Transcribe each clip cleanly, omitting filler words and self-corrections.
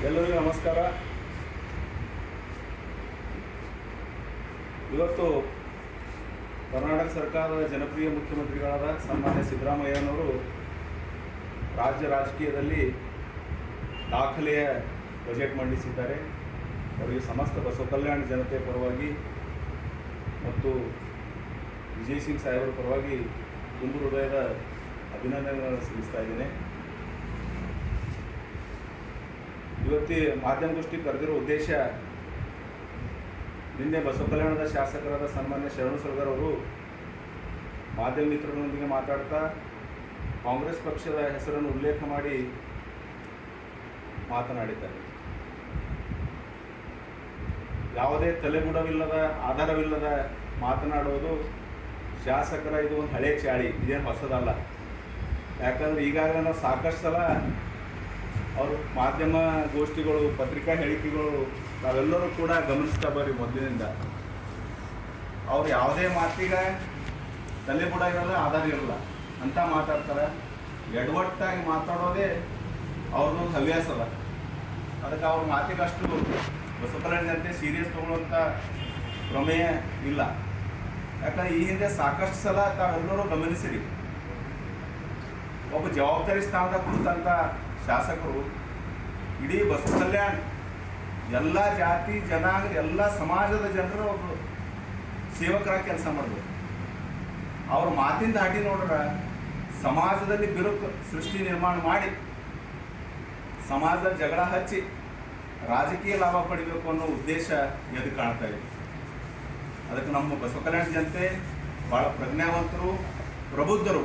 ಎಲ್ಲರಿಗೂ ನಮಸ್ಕಾರ. ಇವತ್ತು ಕರ್ನಾಟಕ ಸರ್ಕಾರದ ಜನಪ್ರಿಯ ಮುಖ್ಯಮಂತ್ರಿಗಳಾದ ಸನ್ಮಾನ್ಯ ಸಿದ್ದರಾಮಯ್ಯನವರು ರಾಜ್ಯ ರಾಜಕೀಯದಲ್ಲಿ ದಾಖಲೆಯ ಬಜೆಟ್ ಮಂಡಿಸಿದ್ದಾರೆ. ಅವರಿಗೆ ಸಮಸ್ತ ಬಸವ ಕಲ್ಯಾಣ ಜನತೆ ಪರವಾಗಿ ಮತ್ತು ವಿಜಯ್ ಸಿಂಗ್ ಸಾಹೇಬರ ಪರವಾಗಿ ತುಂಬು ಹೃದಯದ ಅಭಿನಂದನೆಗಳನ್ನು ಸಲ್ಲಿಸ್ತಾ ಇದ್ದೇನೆ. ಇವತ್ತಿ ಮಾಧ್ಯಮಗೋಷ್ಠಿ ಕರೆದಿರೋ ಉದ್ದೇಶ, ನಿನ್ನೆ ಬಸವ ಕಲ್ಯಾಣದ ಶಾಸಕರಾದ ಸನ್ಮಾನ್ಯ ಶರಣು ಸಲಗರ್ ಅವರು ಮಾಧ್ಯಮ ಮಿತ್ರರೊಂದಿಗೆ ಮಾತಾಡ್ತಾ ಕಾಂಗ್ರೆಸ್ ಪಕ್ಷದ ಹೆಸರನ್ನು ಉಲ್ಲೇಖ ಮಾಡಿ ಮಾತನಾಡಿದ್ದಾರೆ. ಯಾವುದೇ ತಲೆಬುಡವಿಲ್ಲದ ಆಧಾರವಿಲ್ಲದ ಮಾತನಾಡೋದು ಶಾಸಕರ ಇದು ಒಂದು ಹಳೆ ಚಾಳಿ, ಇದೇನು ಹೊಸದಲ್ಲ. ಯಾಕಂದರೆ ಈಗಾಗಲೇ ನಾವು ಸಾಕಷ್ಟು ಸಲ ಅವರು ಮಾಧ್ಯಮ ಗೋಷ್ಠಿಗಳು, ಪತ್ರಿಕಾ ಹೇಳಿಕೆಗಳು ನಾವೆಲ್ಲರೂ ಕೂಡ ಗಮನಿಸ್ತಾ ಬರ್ರಿ. ಮೊದಲಿನಿಂದ ಅವ್ರು ಯಾವುದೇ ಮಾತಿಗೆ ತಲೆಬುಡ ಇರೋಲ್ಲ, ಆಧಾರ ಇರೋಲ್ಲ ಅಂತ ಮಾತಾಡ್ತಾರೆ. ಎಡವಟ್ಟಾಗಿ ಮಾತಾಡೋದೇ ಅವ್ರದ್ದೊಂದು ಹವ್ಯಾಸ ಅದ. ಅದಕ್ಕೆ ಅವ್ರ ಮಾತಿಗೆ ಅಷ್ಟು ಬಸವ ಕಲ್ಯಾಣ ಜನತೆ ಸೀರಿಯಸ್ ತೊಗೊಳ್ಳೋಂಥ ಪ್ರಮೇಯ ಇಲ್ಲ. ಯಾಕಂದರೆ ಈ ಹಿಂದೆ ಸಾಕಷ್ಟು ಸಲ ತಾವೆಲ್ಲರೂ ಗಮನಿಸಿರಿ, ಒಬ್ಬ ಜವಾಬ್ದಾರಿ ಸ್ಥಾನದಾಗ ಕುಳಿತಂಥ ಶಾಸಕರು ಇಡೀ ಬಸವ ಕಲ್ಯಾಣ ಎಲ್ಲ ಜಾತಿ ಜನಾಂಗದ ಎಲ್ಲ ಸಮಾಜದ ಜನರು ಒಬ್ಬರು ಸೇವಕರಾಗಿ ಕೆಲಸ ಮಾಡಿದ್ರು. ಅವ್ರ ಮಾತಿಂದ ದಾಟಿ ನೋಡ್ರೆ ಸಮಾಜದಲ್ಲಿ ಬಿರುಕು ಸೃಷ್ಟಿ ನಿರ್ಮಾಣ ಮಾಡಿ ಸಮಾಜದ ಜಗಳ ಹಚ್ಚಿ ರಾಜಕೀಯ ಲಾಭ ಪಡಿಬೇಕು ಅನ್ನೋ ಉದ್ದೇಶ ಎದ್ದು ಕಾಣ್ತಾ ಇದೆ. ಅದಕ್ಕೆ ನಮ್ಮ ಬಸವ ಕಲ್ಯಾಣ ಜನತೆ ಭಾಳ ಪ್ರಜ್ಞಾವಂತರು, ಪ್ರಬುದ್ಧರು.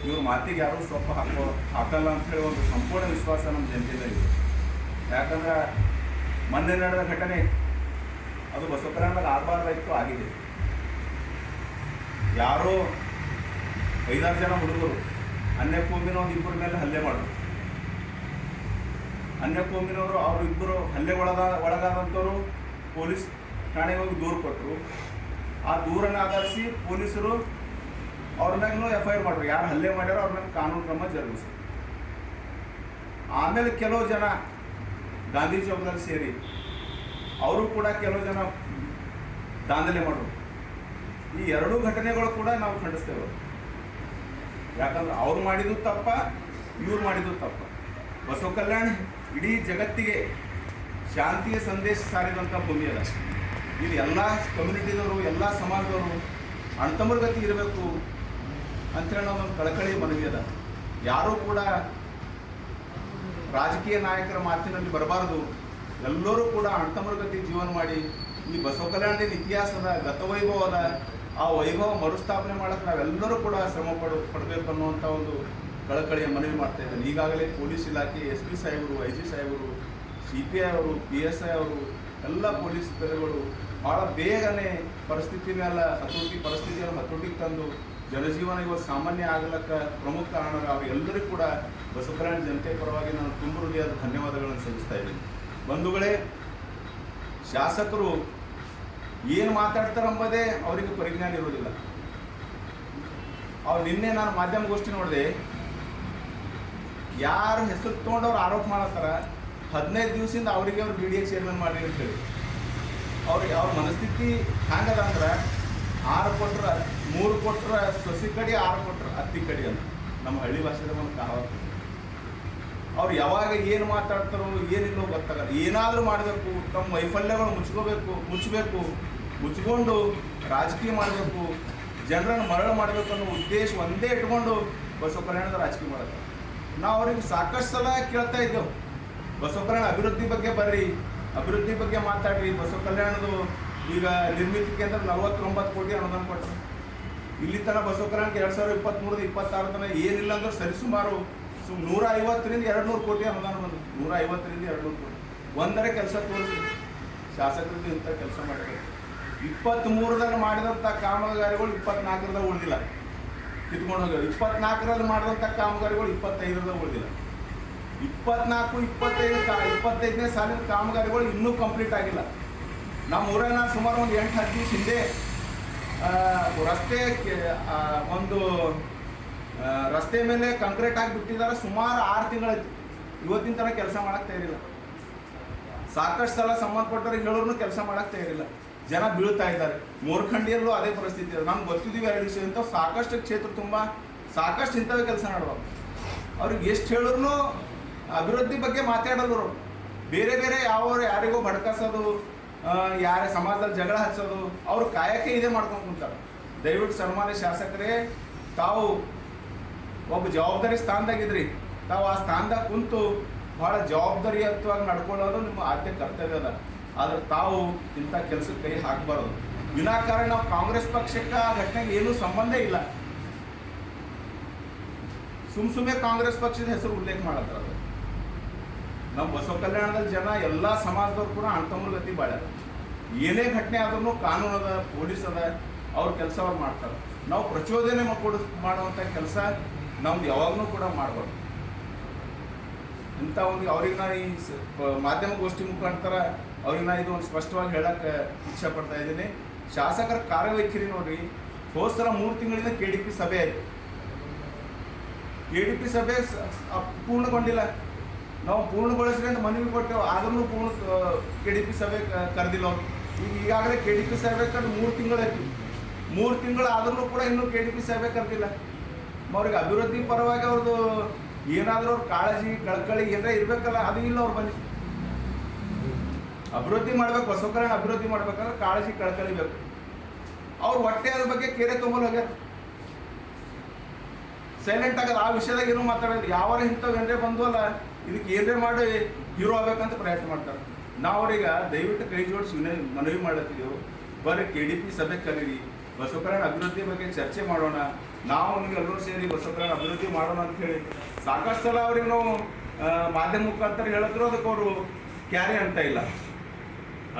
ಇವ್ರ ಮಾತಿಗೆ ಯಾರೂ ಸ್ವಲ್ಪ ಹಾಕಲ್ಲ ಅಂಥೇಳಿ ಒಂದು ಸಂಪೂರ್ಣ ವಿಶ್ವಾಸ ನಮ್ಮ ಜನತೆಯಲ್ಲಿ. ಯಾಕಂದ್ರೆ ಮೊನ್ನೆ ನಡೆದ ಘಟನೆ ಅದು ಬಸವ ಕಲ್ಯಾಣದಾಗ ಆಗಬಾರ್ದಾಯ್ತು, ಆಗಿದೆ. ಯಾರೋ 5-6 ಜನ ಹುಡುಗರು ಅನ್ಯಕೋಮಿನ ಒಂದು ಇಬ್ಬರ ಮೇಲೆ ಹಲ್ಲೆ ಮಾಡಿದ್ರು. ಅನ್ಯಕೋಮಿನವರು ಅವರು ಇಬ್ಬರು ಹಲ್ಲೆ ಒಳಗಾದಂಥವರು ಪೊಲೀಸ್ ಠಾಣೆಗೆ ಹೋಗಿ ದೂರು ಕೊಟ್ಟರು. ಆ ದೂರನ್ನು ಆಧರಿಸಿ ಪೊಲೀಸರು ಅವ್ರ ಮ್ಯಾಗೂ FIR ಮಾಡ್ರು. ಯಾರು ಹಲ್ಲೆ ಮಾಡ್ಯಾರೋ ಅವ್ರ ಮೇಲೆ ಕಾನೂನು ಕ್ರಮ ಜರುಗಿಸ್ರು. ಆಮೇಲೆ ಕೆಲವು ಜನ ಗಾಂಧಿ ಚೌಕದಲ್ಲಿ ಸೇರಿ ಅವರು ಕೂಡ ಕೆಲವು ಜನ ದಾಂಧಲೆ ಮಾಡ್ರು. ಈ ಎರಡೂ ಘಟನೆಗಳು ಕೂಡ ನಾವು ಖಂಡಿಸ್ತೇವೆ. ಯಾಕಂದ್ರೆ ಅವ್ರು ಮಾಡಿದ್ದು ತಪ್ಪ, ಇವ್ರು ಮಾಡಿದ್ದು ತಪ್ಪ. ಬಸವ ಕಲ್ಯಾಣ ಇಡೀ ಜಗತ್ತಿಗೆ ಶಾಂತಿಯ ಸಂದೇಶ ಸಾರಿದಂಥ ಭೂಮಿ ಅದ. ಇದು ಎಲ್ಲ ಕಮ್ಯುನಿಟಿದವರು, ಎಲ್ಲ ಸಮಾಜದವರು ಅಣ್ತಂಬರ್ಗತಿ ಇರಬೇಕು ಅಂತೇಳಿ ನಾವೊಂದು ಕಳಕಳಿ ಮನವಿ ಅದ. ಯಾರೂ ಕೂಡ ರಾಜಕೀಯ ನಾಯಕರ ಮಾತಿನಲ್ಲಿ ಬರಬಾರ್ದು. ಎಲ್ಲರೂ ಕೂಡ ಅಣ್ತಂಬರ್ಗತಿ ಜೀವನ ಮಾಡಿ ಈ ಬಸವ ಕಲ್ಯಾಣದ ಇತಿಹಾಸದ ಗತವೈಭವದ ಆ ವೈಭವ ಮರುಸ್ಥಾಪನೆ ಮಾಡೋಕ್ಕೆ ನಾವೆಲ್ಲರೂ ಕೂಡ ಶ್ರಮ ಪಡಬೇಕು ಅನ್ನುವಂಥ ಒಂದು ಕಳಕಳಿಯ ಮನವಿ ಮಾಡ್ತಾ ಇದ್ದೇನೆ. ಈಗಾಗಲೇ ಪೊಲೀಸ್ ಇಲಾಖೆ SP ಸಾಹೇಬರು, IG ಸಾಹೇಬರು, CPI ಅವರು, PSI ಅವರು, ಎಲ್ಲ ಪೊಲೀಸ್ ಪಡೆಗಳು ಭಾಳ ಬೇಗನೆ ಪರಿಸ್ಥಿತಿಯನ್ನು ಹತೋಟಿಗೆ ತಂದು ಜನಜೀವನ ಇವತ್ತು ಸಾಮಾನ್ಯ ಆಗಲಿಕ್ಕೆ ಪ್ರಮುಖ ಕಾರಣ. ಅವರೆಲ್ಲರಿಗೂ ಕೂಡ ಬಸವ ಕಲ್ಯಾಣ ಜನತೆ ಪರವಾಗಿ ನಾನು ತುಂಬ ಹೃದಯದ ಧನ್ಯವಾದಗಳನ್ನು ಸಲ್ಲಿಸ್ತಾ ಇದ್ದೀನಿ. ಬಂಧುಗಳೇ, ಶಾಸಕರು ಏನು ಮಾತಾಡ್ತಾರಂಬುದೇ ಅವರಿಗೆ ಪರಿಜ್ಞಾನ ಇರೋದಿಲ್ಲ. ಅವ್ರು ನಿನ್ನೆ ನಾನು ಮಾಧ್ಯಮಗೋಷ್ಠಿ ನೋಡಿದೆ, ಯಾರು ಹೆಸರು ತೊಗೊಂಡವ್ರು ಆರೋಪ ಮಾಡತ್ತಾರ 15 ದಿವಸದಿಂದ ಅವರಿಗೆ ಅವ್ರು BDA ಚೇರ್ಮನ್ ಮಾಡಿ ಅಂತೇಳಿ. ಅವ್ರ ಮನಸ್ಥಿತಿ ಹ್ಯಾಂಗದ ಅಂದ್ರೆ 6 ಕೊಟ್ರೆ 3 ಕೊಟ್ರೆ ಸೊಸಿ ಕಡೆ, 6 ಕೊಟ್ರೆ ಅತ್ತಿ ಕಡೆ ಅಂತ ನಮ್ಮ ಹಳ್ಳಿ ಭಾಷೆದ ಒಂದು ಕಹಾವತ್ತು. ಅವ್ರು ಯಾವಾಗ ಏನು ಮಾತಾಡ್ತಾರೋ ಏನಿಲ್ಲೋ ಗೊತ್ತಾಗಲ್ಲ. ಏನಾದರೂ ಮಾಡಬೇಕು, ತಮ್ಮ ವೈಫಲ್ಯಗಳು ಮುಚ್ಚಿಕೊಂಡು ರಾಜಕೀಯ ಮಾಡಬೇಕು, ಜನರನ್ನು ಮರಳು ಮಾಡಬೇಕು ಅನ್ನೋ ಉದ್ದೇಶ ಒಂದೇ ಇಟ್ಕೊಂಡು ಬಸವ ಕಲ್ಯಾಣದ ರಾಜಕೀಯ ಮಾಡುತ್ತೆ. ನಾವು ಅವ್ರಿಗೆ ಸಾಕಷ್ಟು ಸಲ ಕೇಳ್ತಾ ಇದ್ದೆವು, ಬಸವ ಕಲ್ಯಾಣ ಅಭಿವೃದ್ಧಿ ಬಗ್ಗೆ ಬರ್ರಿ, ಅಭಿವೃದ್ಧಿ ಬಗ್ಗೆ ಮಾತಾಡ್ರಿ. ಬಸವ ಕಲ್ಯಾಣದು ಈಗ ನಿರ್ಮಿತ ಕೇಂದ್ರ 49 ಕೋಟಿ ಅನುದಾನ ಕೊಟ್ಟರು. ಇಲ್ಲಿ ತನಕ ಬಸವ ಕಲ್ಯಾಣಕ್ಕೆ 2023-26 ತನಕ ಏನಿಲ್ಲ ಅಂದ್ರೆ ಸರಿಸುಮಾರು 150ರಿಂದ 200 ಕೋಟಿ ಅನುದಾನ ಬಂದು 150ರಿಂದ 200 ಕೋಟಿ ಒಂದರ ಕೆಲಸ ತೋರಿಸಿ. ಶಾಸಕರಿಗೆ ಇಂಥ ಕೆಲಸ ಮಾಡಿದ್ದಾರೆ. 23ರಲ್ಲಿ ಮಾಡಿದಂಥ ಕಾಮಗಾರಿಗಳು 24ರಲ್ಲಿ ಉಳಿದಿಲ್ಲ, ಕಿತ್ಕೊಂಡು ಹೋಗ್ಯಾವ. 24ರಲ್ಲಿ ಮಾಡಿದಂಥ ಕಾಮಗಾರಿಗಳು 25ರಲ್ಲಿ ಉಳಿದಿಲ್ಲ. 24-25ನೇ ಸಾಲಿನ ಕಾಮಗಾರಿಗಳು ಇನ್ನೂ ಕಂಪ್ಲೀಟ್ ಆಗಿಲ್ಲ. ನಮ್ಮ ಊರನ್ನ ಸುಮಾರು ಒಂದು 8-10 ದಿವಸ ಹಿಂದೆ ರಸ್ತೆ ಮೇಲೆ ಕಾಂಕ್ರೀಟ್ ಹಾಕಿ ಬಿಟ್ಟಿದ್ದಾರೆ. ಸುಮಾರು 6 ತಿಂಗಳಾಯ್ತು, ಇವತ್ತಿನ ತನಕ ಕೆಲಸ ಮಾಡಕ್ಕೆ ತಯಾರಿಲ್ಲ. ಸಾಕಷ್ಟು ಸಲ ಸಂಬಂಧಪಟ್ಟವ್ರಿಗೆ ಹೇಳೋರು ಕೆಲಸ ಮಾಡಕ್ಕೆ ತಯಾರಿಲ್ಲ. ಜನ ಬೀಳ್ತಾ ಇದ್ದಾರೆ. ಮೋರ್ಖಂಡಿಯಲ್ಲೂ ಅದೇ ಪರಿಸ್ಥಿತಿ ಇದೆ. ನಮ್ಗೆ ಗೊತ್ತಿದ್ದೀವಿ 2 ವಿಷಯ ಇಂಥವು ಸಾಕಷ್ಟು ಕ್ಷೇತ್ರ ತುಂಬ ಸಾಕಷ್ಟು ಇಂಥವೇ ಕೆಲಸ ಮಾಡುವಾಗ ಅವ್ರಿಗೆ ಎಷ್ಟು ಹೇಳಿದ್ರು ಅಭಿವೃದ್ಧಿ ಬಗ್ಗೆ ಮಾತಾಡೋರು ಬೇರೆ ಬೇರೆ ಯಾರಿಗೋ ಭಡ್ಕಸೋದು, ಯಾರ ಸಮಾಜದಲ್ಲಿ ಜಗಳ ಹಚ್ಚೋದು, ಅವ್ರು ಕಾಯಕ್ಕೆ ಇದೇ ಮಾಡ್ಕೊಂಡು ಕುಂತಾರೆ. ದಯವಿಟ್ಟು ಸನ್ಮಾನ್ಯ ಶಾಸಕರೇ, ತಾವು ಒಬ್ಬ ಜವಾಬ್ದಾರಿ ಸ್ಥಾನದಾಗಿದ್ರಿ. ತಾವು ಆ ಸ್ಥಾನದಾಗ ಕುಂತು ಭಾಳ ಜವಾಬ್ದಾರಿಯುತವಾಗಿ ನಡ್ಕೊಳ್ಳೋದು ನಿಮ್ಮ ಆದ್ಯ ಕರ್ತವ್ಯ ಅದ. ಆದ್ರೆ ತಾವು ಇಂಥ ಕೆಲಸಕ್ಕೆ ಕೈ ಹಾಕಬಾರ್ದು. ವಿನಾಕಾರಣ ನಾವು ಕಾಂಗ್ರೆಸ್ ಪಕ್ಷಕ್ಕೆ ಆ ಘಟನೆಗೆ ಏನೂ ಸಂಬಂಧ ಇಲ್ಲ. ಸುಮ್ಮನೆ ಕಾಂಗ್ರೆಸ್ ಪಕ್ಷದ ಹೆಸರು ಉಲ್ಲೇಖ ಮಾಡತ್ತಾರ. ಅದು ನಮ್ಮ ಬಸವ ಕಲ್ಯಾಣದಲ್ಲಿ ಜನ ಎಲ್ಲ ಸಮಾಜದವ್ರು ಕೂಡ ಅಣ್ತಮ್ಮರ ಗತಿ ಬಾಳ. ಏನೇ ಘಟನೆ ಆದ್ರೂ ಕಾನೂನು ಅದ, ಪೊಲೀಸ್ ಅದ, ಅವ್ರ ಕೆಲಸ ಅವ್ರು ಮಾಡ್ತಾರೆ. ನಾವು ಪ್ರಚೋದನೆ ಮಾಡುವಂಥ ಕೆಲಸ ನಮ್ದು ಯಾವಾಗಲೂ ಕೂಡ ಮಾಡಬಾರ್ದು. ಇಂಥ ಒಂದು ಅವ್ರಿಗೆ ನಾ ಈ ಮಾಧ್ಯಮ ಗೋಷ್ಠಿ ಮುಖಾಂತರ ಅವ್ರಿಗೆ ನಾ ಇದು ಒಂದು ಸ್ಪಷ್ಟವಾಗಿ ಹೇಳಕ್ಕೆ ಇಚ್ಛೆ ಪಡ್ತಾ ಇದ್ದೀನಿ. ಶಾಸಕರ ಕಾರ್ಯವೈಖರಿ ನೋಡ್ರಿ, ಹೋದ ಸಲ 3 ತಿಂಗಳಿಂದ KDP ಸಭೆ ಆಯಿತು. KDP ಸಭೆ ಪೂರ್ಣಗೊಂಡಿಲ್ಲ. ನಾವು ಪೂರ್ಣಗೊಳಿಸ್ರಿ ಅಂತ ಮನವಿ ಕೊಟ್ಟೆವು, ಆದ್ರೂ ಪೂರ್ಣ KDP ಸಭೆ ಕರೆದಿಲ್ಲ ಅವರು. ಈಗಾಗಲೇ KDP ಸಭೆ ಕರೆದು 3 ತಿಂಗಳಾಯ್ತು. 3 ತಿಂಗಳು ಆದ್ರೂ ಕೂಡ ಇನ್ನೂ KDP ಸಭೆ ಕರೆದಿಲ್ಲ. ಅವ್ರಿಗೆ ಅಭಿವೃದ್ಧಿ ಪರವಾಗಿ ಅವ್ರದ್ದು ಏನಾದರೂ ಅವ್ರ ಕಾಳಜಿ ಕಳಕಳಿ ಏನಾರ ಇರಬೇಕಲ್ಲ, ಅದು ಇಲ್ಲ. ಅವ್ರು ಬನ್ನಿ ಅಭಿವೃದ್ಧಿ ಮಾಡ್ಬೇಕು, ಬಸವ ಕಲ್ಯಾಣ ಅಭಿವೃದ್ಧಿ ಮಾಡ್ಬೇಕಂದ್ರೆ ಕಾಳಜಿ ಕಳಕಳಿ ಬೇಕು. ಅವ್ರು ಹೊಟ್ಟೆ ಅದ್ರ ಬಗ್ಗೆ ಕೇರೆ ತೊಗೊಂಡು ಹೋಗ್ಯಾರ, ಸೈಲೆಂಟ್ ಆಗದ. ಆ ವಿಷಯದಾಗ ಏನೂ ಮಾತಾಡೋದು. ಯಾವಾರ ಇಂಥವು ಏನ್ರೇ ಬಂದ್ವಲ್ಲ, ಇದಕ್ಕೆ ಏನ್ರೇ ಮಾಡಿ ಹೀರೋ ಆಗ್ಬೇಕಂತ ಪ್ರಯತ್ನ ಮಾಡ್ತಾರೆ. ನಾವು ಅವ್ರಿಗೆ ದಯವಿಟ್ಟು ಕೈ ಜೋಡಿಸಿ ಮನವಿ ಮಾಡತ್ತಿದ್ದೆವು, ಬರೀ KDP ಸಭೆ ಕರೀರಿ, ಬಸವ ಕಲ್ಯಾಣ ಅಭಿವೃದ್ಧಿ ಬಗ್ಗೆ ಚರ್ಚೆ ಮಾಡೋಣ, ನಾವು ಎಲ್ಲರೂ ಸೇರಿ ಬಸವ ಕಲ್ಯಾಣ ಅಭಿವೃದ್ಧಿ ಮಾಡೋಣ ಅಂತ ಹೇಳಿ ಸಾಕಷ್ಟು ಸಲ ಅವ್ರಿಗೆ ನಾವು ಮಾಧ್ಯಮ ಮುಖಾಂತರ ಹೇಳಿದ್ರು, ಅದಕ್ಕೆ ಅವರು ಕ್ಯಾರಿ ಅಂತ ಇಲ್ಲ.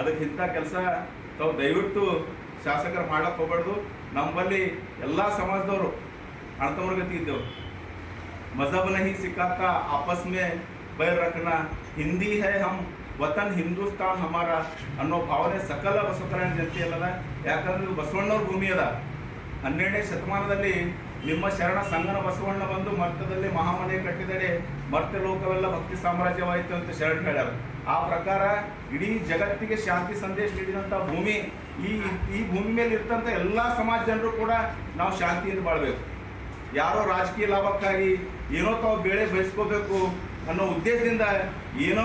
ಅದಕ್ಕಿಂತ ಕೆಲಸ ತಾವು ದಯವಿಟ್ಟು ಶಾಸಕರು ಮಾಡಕ್ಕೆ ಹೋಗ್ಬಾರ್ದು. ನಮ್ಮಲ್ಲಿ ಎಲ್ಲ ಸಮಾಜದವರು ಅಣ್ತಮ್ಮರ ಗತಿ ಇದ್ದೆವು. ಮಜಹಬ್ ನಹಿ ಸಿಕ್ಕಾತಾ ಆಪಸ್ ಮೇ ಬೈರ್ ರಖನಾ, ಹಿಂದಿ ಹೈ ಹಮ್ ವತನ್ ಹಿಂದೂಸ್ತಾನ್ ಹಮಾರ ಅನ್ನೋ ಭಾವನೆ ಸಕಲ ಬಸವ ಕಲ್ಯಾಣ ಜನತೆಯಲ್ಲದ. ಯಾಕಂದ್ರೆ ಇದು ಬಸವಣ್ಣವ್ರ ಭೂಮಿ ಅದ. 12ನೇ ಶತಮಾನದಲ್ಲಿ ನಿಮ್ಮ ಶರಣ ಸಂಗನ ಬಸವಣ್ಣ ಬಂದು ಮರ್ತದಲ್ಲಿ ಮಹಾಮನೆ ಕಟ್ಟಿದಡೆ ಮರ್ತ ಲೋಕವೆಲ್ಲ ಭಕ್ತಿ ಸಾಮ್ರಾಜ್ಯವಾಯಿತು ಅಂತ ಶರಣ ಹೇಳ್ಯಾರ. ಆ ಪ್ರಕಾರ ಇಡೀ ಜಗತ್ತಿಗೆ ಶಾಂತಿ ಸಂದೇಶ ನೀಡಿದಂಥ ಭೂಮಿ ಈ ಭೂಮಿ ಮೇಲೆ ಇರ್ತಂಥ ಎಲ್ಲ ಸಮಾಜ ಜನರು ಕೂಡ ನಾವು ಶಾಂತಿಯಿಂದ ಬಾಳ್ಬೇಕು. ಯಾರೋ ರಾಜಕೀಯ ಲಾಭಕ್ಕಾಗಿ ಏನೋ ತಾವು ಬೇಳೆ ಬಯಸ್ಕೋಬೇಕು ಅನ್ನೋ ಉದ್ದೇಶದಿಂದ ಏನೋ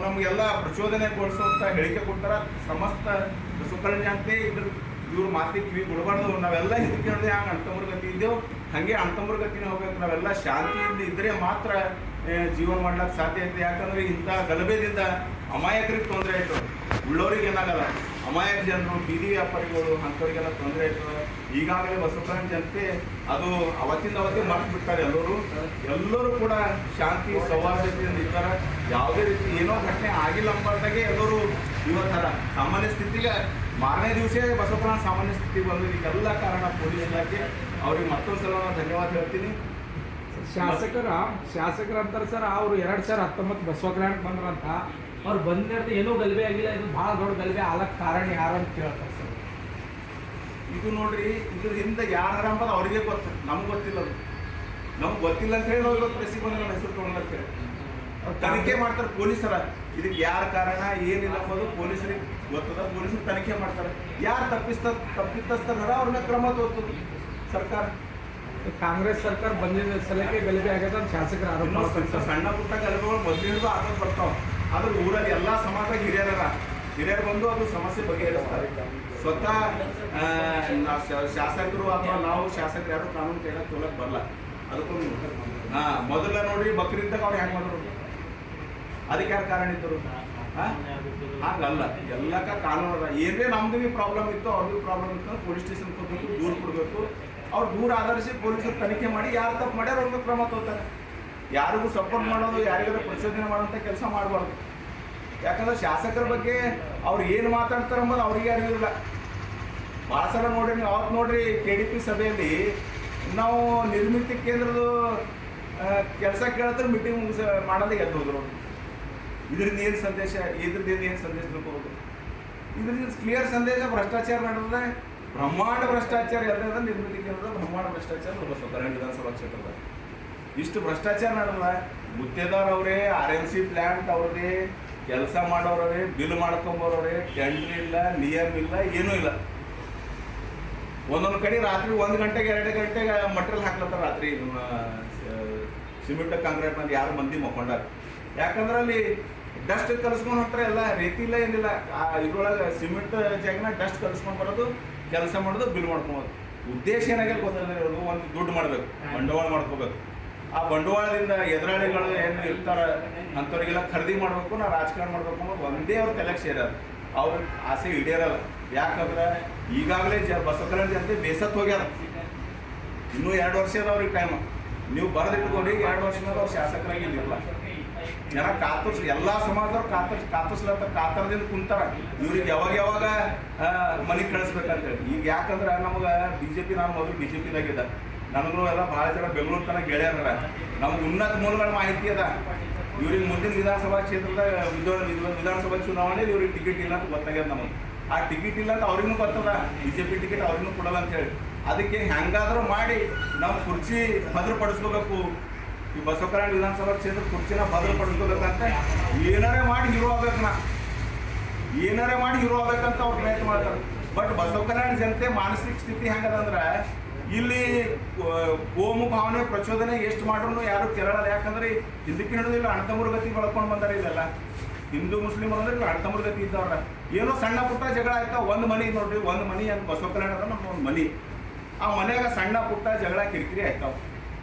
ನಮಗೆಲ್ಲ ಪ್ರಚೋದನೆಗೊಳಿಸುವಂಥ ಹೇಳಿಕೆ ಕೊಡ್ತಾರ. ಸಮಸ್ತ ಬಸವ ಕಲ್ಯಾಣ ಜನತೆ ಇವ್ರ ಮಾತಿಗೆ ಕಿವಿ ಕೊಡಬಾರ್ದು. ನಾವೆಲ್ಲ ಇದಕ್ಕೆ ಹೇಳಿದ್ರೆ ಹಂಗೆ ಅಣ್ತಮ್ಮರ ಗತಿ ಇದ್ದೆವು, ಹಾಗೆ ಅಣ್ತಮ್ಮರ ಗತಿನೇ ಹೋಗ್ಬೇಕು. ನಾವೆಲ್ಲ ಶಾಂತಿಯಿಂದ ಇದ್ದರೆ ಮಾತ್ರ ಜೀವನ ಮಾಡ್ಲಿಕ್ಕೆ ಸಾಧ್ಯ ಐತೆ. ಯಾಕಂದರೆ ಇಂಥ ಗಲಭೆದಿಂದ ಅಮಾಯಕರಿಗೆ ತೊಂದರೆ ಆಯಿತು, ಉಳ್ಳೋರಿಗೆ ಏನಾಗಲ್ಲ. ಅಮಾಯಕ ಜನರು, ಬೀದಿ ವ್ಯಾಪಾರಿಗಳು, ಅಂಥವ್ರಿಗೆಲ್ಲ ತೊಂದರೆ ಆಯ್ತದೆ. ಈಗಾಗಲೇ ಬಸವ ಕಲ್ಯಾಣ ಜನತೆ ಅದು ಅವತ್ತಿಂದ ಅವತ್ತೇ ಮರ್ತು ಬಿಡ್ತಾರೆ. ಎಲ್ಲರೂ ಕೂಡ ಶಾಂತಿ ಸೌಹಾರ್ದತೆಯಿಂದ ಇದ್ದಾರೆ. ಯಾವುದೇ ರೀತಿ ಏನೋ ಘಟನೆ ಆಗಿಲ್ಲ ಅಂಬಾರ್ದಾಗೆ ಎಲ್ಲರೂ ಇವತ್ತರ ಸಾಮಾನ್ಯ ಸ್ಥಿತಿಗೆ ಮಾರನೇ ದಿವಸ ಬಸವ ಕಲ್ಯಾಣ ಸಾಮಾನ್ಯ ಸ್ಥಿತಿಗೆ ಬಂದು ಇದಕ್ಕೆಲ್ಲ ಕಾರಣ ಪೊಲೀಸ್ ಇಲಾಖೆ. ಅವ್ರಿಗೆ ಮತ್ತೊಂದು ಸಲ ನಾನು ಧನ್ಯವಾದ ಹೇಳ್ತೀನಿ. ಶಾಸಕರ ಅಂತಾರೆ ಸರ್, ಅವರು 2019 ಬಸವ ಕಲ್ಯಾಣಕ್ಕೆ ಬಂದ್ರಂತ. ಅವ್ರು ಬಂದಿರೋದು ಏನೂ ಗಲಭೆ ಆಗಿಲ್ಲ, ಇದು ಭಾಳ ದೊಡ್ಡ ಗಲಭೆ ಆಗಕ್ಕೆ ಕಾರಣ ಯಾರು ಅಂತ ಕೇಳ್ತಾರೆ ಸರ್. ಇದು ನೋಡ್ರಿ, ಇದ್ರ ಹಿಂದೆ ಯಾರು ಅಂಬೋದು ಅವ್ರಿಗೆ ಗೊತ್ತ, ನಮ್ಗೆ ಗೊತ್ತಿಲ್ಲ. ಅದು ನಮ್ಗೆ ಗೊತ್ತಿಲ್ಲ ಅಂತ ಹೇಳಿ ನಾವು ಇವತ್ತು ಪ್ರೆಸ್ಸಿಗೆ ಬಂದ್ರೆ ನಮ್ಮ ಹೆಸರು ತೊಗೊಂಡಂತ ಹೇಳಿ ತನಿಖೆ ಮಾಡ್ತಾರೆ ಪೊಲೀಸರ. ಇದಕ್ಕೆ ಯಾರ ಕಾರಣ ಏನಿಲ್ಲ ಅಂಬೋದು ಪೊಲೀಸರಿಗೆ ಗೊತ್ತದ. ಪೊಲೀಸರು ತನಿಖೆ ಮಾಡ್ತಾರೆ. ಯಾರು ತಪ್ಪಿತಸ್ಥರ ಅವ್ರನ್ನ ಕ್ರಮ ತೋರ್ತದೆ ಸರ್ಕಾರ. ಕಾಂಗ್ರೆಸ್ ಸರ್ಕಾರ ಬಂದಿದ್ದ ಸಲಕ್ಕೆ ಗಲಭೆ ಆಗ್ಯದ ಅಂತ ಶಾಸಕರ ಆರೋಪ. ಸಣ್ಣ ಪುಟ್ಟ ಗಲಭೆಗಳು ಮೊದಲಿಂದ ಆಗೋದು ಬರ್ತಾವೆ. ಆದ್ರೆ ಊರಲ್ಲಿ ಎಲ್ಲ ಸಮಾಜದಾಗ ಹಿರಿಯರು ಬಂದು ಅದು ಸಮಸ್ಯೆ ಬಗೆಹರಿಸ್ತಾರೆ. ಸ್ವತಃ ಶಾಸಕರು ಅಥವಾ ನಾವು ಶಾಸಕರು ಯಾರು ಕಾನೂನು ಕೈಯಾಗ ತೊಗೊಳಕ್ ಬರಲ್ಲ. ಅದಕ್ಕೊಂದು ಮೊದಲ ನೋಡ್ರಿ ಬಕ್ರೀದ್ದಾಗ ಅವ್ರು ಹೆಂಗೆ ಮಾಡಿದ್ರು, ಅದಕ್ಕೆ ಯಾರು ಕಾರಣ ಇದ್ದರು? ಹಾಗಲ್ಲ, ಎಲ್ಲಕ್ಕ ಕಾನೂನು ಅದ. ಏನೇ ನಮ್ದು ಭೀ ಪ್ರಾಬ್ಲಮ್ ಇತ್ತು, ಅವ್ರದ್ದು ಪ್ರಾಬ್ಲಮ್ ಇತ್ತು ಅಂದ್ರೆ ಪೊಲೀಸ್ ಸ್ಟೇಷನ್ ಕೊಟ್ಟು ದೂರು ಕೊಡಬೇಕು. ಅವ್ರು ದೂರ ಆಧರಿಸಿ ಪೊಲೀಸರು ತನಿಖೆ ಮಾಡಿ ಯಾರು ತಪ್ಪು ಮಾಡ್ಯಾರ ಅವ್ರಿಗೆ ಕ್ರಮ ತಗೋತಾರೆ. ಯಾರಿಗೂ ಸಪೋರ್ಟ್ ಮಾಡೋದು, ಯಾರಿಗಾದ್ರೂ ಪ್ರಚೋದನೆ ಮಾಡೋಂಥ ಕೆಲಸ ಮಾಡಬಾರ್ದು. ಯಾಕಂದ್ರೆ ಶಾಸಕರ ಬಗ್ಗೆ ಅವ್ರು ಏನು ಮಾತಾಡ್ತಾರೆ ಅಂಬೋದು ಅವ್ರಿಗೆ ಅರಿವಿಲ್ಲ. ಭಾಳ ಸಲ ನೋಡ್ರಿ ನೀವು, ಅವತ್ತು ನೋಡ್ರಿ KDP ಸಭೆಯಲ್ಲಿ ನಾವು ನಿರ್ಮಿತಿ ಕೇಂದ್ರದ ಕೆಲಸ ಕೇಳಿದ್ರೆ ಮೀಟಿಂಗ್ ಮಾಡೋದೇ ಎದ್ದು ಹೋದ್ರು. ಇದರಿಂದ ಏನು ಸಂದೇಶ ತಿಳ್ಕೋಬೋದು? ಇದರಿಂದ ಕ್ಲಿಯರ್ ಸಂದೇಶ ಭ್ರಷ್ಟಾಚಾರ ನಡೆದ್ರೆ, ಬ್ರಹ್ಮಾಂಡ ಭ್ರಷ್ಟಾಚಾರ ಎಲ್ಲದ ನಿರ್ಮಿತಿ ಕೇಂದ್ರದ ಬ್ರಹ್ಮಾಂಡ ಭ್ರಷ್ಟಾಚಾರ ಬಸವ ಕಲ್ಯಾಣ ವಿಧಾನಸಭಾ ಕ್ಷೇತ್ರದ ಇಷ್ಟು ಭ್ರಷ್ಟಾಚಾರ ನಡೆದ. ಗುತ್ತೇದಾರ್ ಅವರೇ, RMC ಪ್ಲ್ಯಾಂಟ್ ಅವ್ರದೇ, ಕೆಲಸ ಮಾಡೋರೇ, ಬಿಲ್ ಮಾಡ್ಕೊಂಬರೋರೇ, ಟೆಂಡರ್ ಇಲ್ಲ, ನಿಯಮ ಇಲ್ಲ, ಏನೂ ಇಲ್ಲ. ಒಂದೊಂದು ಕಡೆ ರಾತ್ರಿ 1 ಗಂಟೆಗೆ 2 ಗಂಟೆಗೆ ಮಟೀರಿಯಲ್ ಹಾಕ್ಲತ್ತಾರ. ರಾತ್ರಿ ಸಿಮೆಂಟ್ ಕಾಂಕ್ರೀಟ್ ಮಂದಿ ಯಾರು ಮಂದಿ ಮಕ್ಕೊಂಡಾರ. ಯಾಕಂದ್ರೆ ಅಲ್ಲಿ ಡಸ್ಟ್ ಕಲಿಸ್ಕೊಂಡು ಹೊಂಟ್ರೆ ಎಲ್ಲ ರೀತಿ ಇಲ್ಲ, ಏನಿಲ್ಲ. ಇದ್ರೊಳಗೆ ಸಿಮೆಂಟ್ ಜಾಗನ ಡಸ್ಟ್ ಕಲಿಸ್ಕೊಂಡು ಬರೋದು, ಕೆಲಸ ಮಾಡೋದು, ಬಿಲ್ ಮಾಡ್ಕೊಬೋದು. ಉದ್ದೇಶ ಏನಾಗಿಲ್ಲ ಗೊತ್ತಿಲ್ಲ. ಇರೋದು ಒಂದು ದುಡ್ಡು ಮಾಡಬೇಕು, ಬಂಡವಾಳ ಮಾಡ್ಕೋಬೇಕು. ಆ ಬಂಡವಾಳದಿಂದ ಎದುರಾಳಿಗಳು ಏನು ಇರ್ತಾರೆ ಅಂಥವ್ರಿಗೆಲ್ಲ ಖರೀದಿ ಮಾಡಬೇಕು, ನಾವು ರಾಜಕಾರಣ ಮಾಡಬೇಕು ಅನ್ನೋದು ಒಂದೇ ಅವ್ರ ತಲೆಗೆ ಸೇರೋದು. ಅವ್ರ ಆಸೆ ಈಡೇರಲ್ಲ. ಯಾಕಂದ್ರೆ ಈಗಾಗಲೇ ಬಸವ ಕಲ್ಯಾಣ ಜನತೆ ಬೇಸತ್ತು ಹೋಗ್ಯಾರ. ಇನ್ನೂ 2 ವರ್ಷ ಅದ ಅವ್ರಿಗೆ ಟೈಮ್. ನೀವು ಬರೆದಿಟ್ಕೋರಿ, 2 ವರ್ಷನಾಗ ಅವ್ರು ಶಾಸಕರಾಗಿ ಇರಲಿಲ್ಲ. ಜನ ಕಾತರ್ಸ್, ಎಲ್ಲ ಸಮಾಜದವ್ರು ಕಾತರ್ಸ್ಲತ್ತ ಕಾತರದಿಂದ ಕುಂತಾರ. ಇವ್ರಿಗೆ ಯಾವಾಗ ಮನೆ ಕಳಿಸ್ಬೇಕಂತೇಳಿ. ಈಗ ಯಾಕಂದ್ರೆ ನಮ್ಗೆ BJP, ನಾನು ಮೊದಲು BJPದಾಗಿದ್ದ. ನನಗೂ ಎಲ್ಲ ಭಾಳ ಜನ ಬೆಂಗಳೂರು ತನಕ ಗೆಳೆಯರ. ನಮ್ಗೆ ಉನ್ನತ ಮೂಲಗಳ ಮಾಹಿತಿ ಅದ. ಇವ್ರಿಗೆ ಮುಂದಿನ ವಿಧಾನಸಭಾ ಕ್ಷೇತ್ರದ ವಿಧಾನಸಭಾ ಚುನಾವಣೆಯಲ್ಲಿ ಇವ್ರಿಗೆ ಟಿಕೆಟ್ ಇಲ್ಲ ಅಂತ ಗೊತ್ತಾಗ್ಯದ ನಮಗೆ. ಆ ಟಿಕೆಟ್ ಇಲ್ಲ ಅಂತ ಅವ್ರಿಗೂ ಗೊತ್ತದ. BJP ಟಿಕೆಟ್ ಅವ್ರಿಗೂ ಕೊಡಲ್ಲ ಅಂತೇಳಿ. ಅದಕ್ಕೆ ಹೆಂಗಾದರೂ ಮಾಡಿ ನಾವು ಕುರ್ಚಿ ಭದ್ರಪಡಿಸ್ಕೋಬೇಕು. ಈ ಬಸವ ಕಲ್ಯಾಣ ವಿಧಾನಸಭಾ ಕ್ಷೇತ್ರದ ಕುರ್ಚಿನ ಭದ್ರಪಡಿಸ್ಕೋಬೇಕಂತ ಏನಾರೇ ಮಾಡಿ ಹೀರೋ ಆಗ್ಬೇಕಂತ ಅವ್ರು ಪ್ರಯತ್ನ ಮಾಡ್ತಾರೆ. ಬಟ್ ಬಸವ ಕಲ್ಯಾಣ ಜನತೆ ಮಾನಸಿಕ ಸ್ಥಿತಿ ಹೆಂಗದಂದ್ರೆ, ಇಲ್ಲಿ ಕೋಮು ಭಾವನೆ ಪ್ರಚೋದನೆ ಎಷ್ಟು ಮಾಡ್ರೂ ಯಾರು ಕೇಳಲ್ಲ. ಯಾಕಂದ್ರೆ ಹಿಂದಕ್ಕೆ ಹಿಡಿದಿಲ್ಲ, ಅಣ್ಣತಮ್ಮರ ಗತಿ ಬೆಳ್ಕೊಂಡು ಬಂದಾರೆ. ಇಲ್ಲೆಲ್ಲ ಹಿಂದೂ ಮುಸ್ಲಿಮರು ಅಂದ್ರೆ ಇಲ್ಲ, ಅಣ್ಣತಮ್ಮರ ಗತಿ ಇದ್ದವ್ರ. ಏನೋ ಸಣ್ಣ ಪುಟ್ಟ ಜಗಳ ಆಯ್ತಾವ. ಒಂದು ಮನೆ ನೋಡ್ರಿ, ಒಂದು ಮನೆ ಅಂತ ಬಸವ ಕಲ್ಯಾಣ ಅಂದ್ರೆ ನಮ್ಮ ಒಂದು ಮನೆ. ಆ ಮನೆಯಾಗ ಸಣ್ಣ ಪುಟ್ಟ ಜಗಳ ಕಿರಿಕಿರಿ ಆಯ್ತಾವ.